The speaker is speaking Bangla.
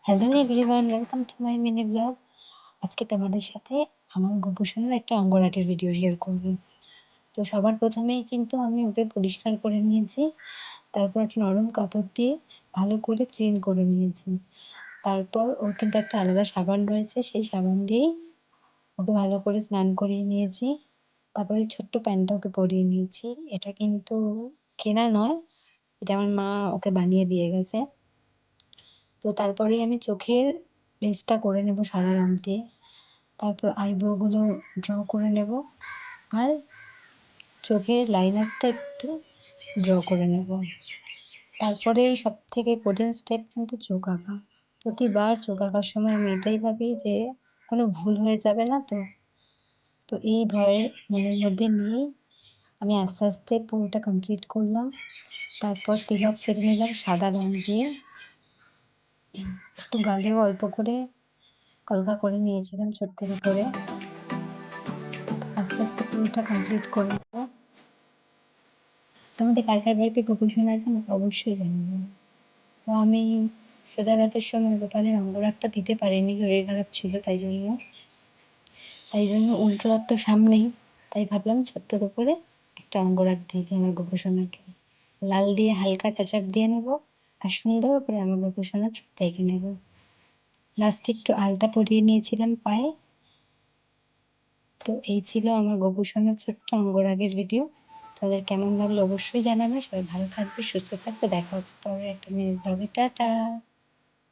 Hello everyone, welcome to my mini blog. আজকে তোমাদের সাথে আমার গোপোষণার একটা অঙ্গরাগের ভিডিও শেয়ার করব। তো সবার প্রথমেই কিন্তু আমি ওকে পরিষ্কার করে নিয়েছি। তারপর একটা নরম কাপড় দিয়ে ভালো করে ক্লিন করে নিয়েছি। তারপর ওর কিন্তু একটা আলাদা সাবান রয়েছে, সেই সাবান দিয়েই ওকে ভালো করে স্নান করিয়ে নিয়েছি। তারপরে ছোট্ট প্যান্টটা ওকে পরিয়ে নিয়েছি। এটা কিন্তু কেনা নয়, এটা আমার মা ওকে বানিয়ে দিয়ে গেছে। তো তারপরেই আমি চোখের লেসটা করে নেব সাদা রঙ দিয়ে। তারপর আইব্রোগুলো ড্র করে নেব আর চোখের লাইনারটা একটু ড্র করে নেব। তারপরেই সবথেকে কঠিন স্টেপ কিন্তু চোখ আঁকা। প্রতিবার চোখ আঁকার সময় আমি এটাই ভাবি যে কোনো ভুল হয়ে যাবে না তো? তো এই ভয় মনের মধ্যে নিয়েই আমি আস্তে আস্তে পুরোটা কমপ্লিট করলাম। তারপর তিলক কেটে নিলাম সাদা রঙ দিয়ে। একটু গালেও অল্প করে কলকা করে নিয়েছিলাম ছোট্ট করে। আস্তে আস্তে পুরোটা কমপ্লিট করে নেব। তোমাদের কার কার বাড়িতে গোপোষণা আছে আমাকে অবশ্যই জানিও। তো আমি সোজাগাতের সময় গোপালের অঙ্গরাগটা দিতে পারিনি, শরীর খারাপ ছিল তাই জন্য উল্টো রথ তো সামনেই, তাই ভাবলাম ছোট্ট করে একটা অঙ্গরাগ দিয়ে দিই আমার গোপোষণাকে। লাল দিয়ে হালকা টাচ আপ দিয়ে নেবো আর সুন্দর করে আমার গোপোষণা দেখে নেব। লাস্টে একটু আলতা পরিয়ে নিয়েছিলাম পায়ে। তো এই ছিল আমার গোপোষণার ছোট্ট অঙ্গরাগের ভিডিও। তাদের কেমন লাগলো অবশ্যই জানাবে। সবাই ভালো থাকবে, সুস্থ থাকবে। দেখা হচ্ছে পরে একটা মিনি ব্লগে। টাটা।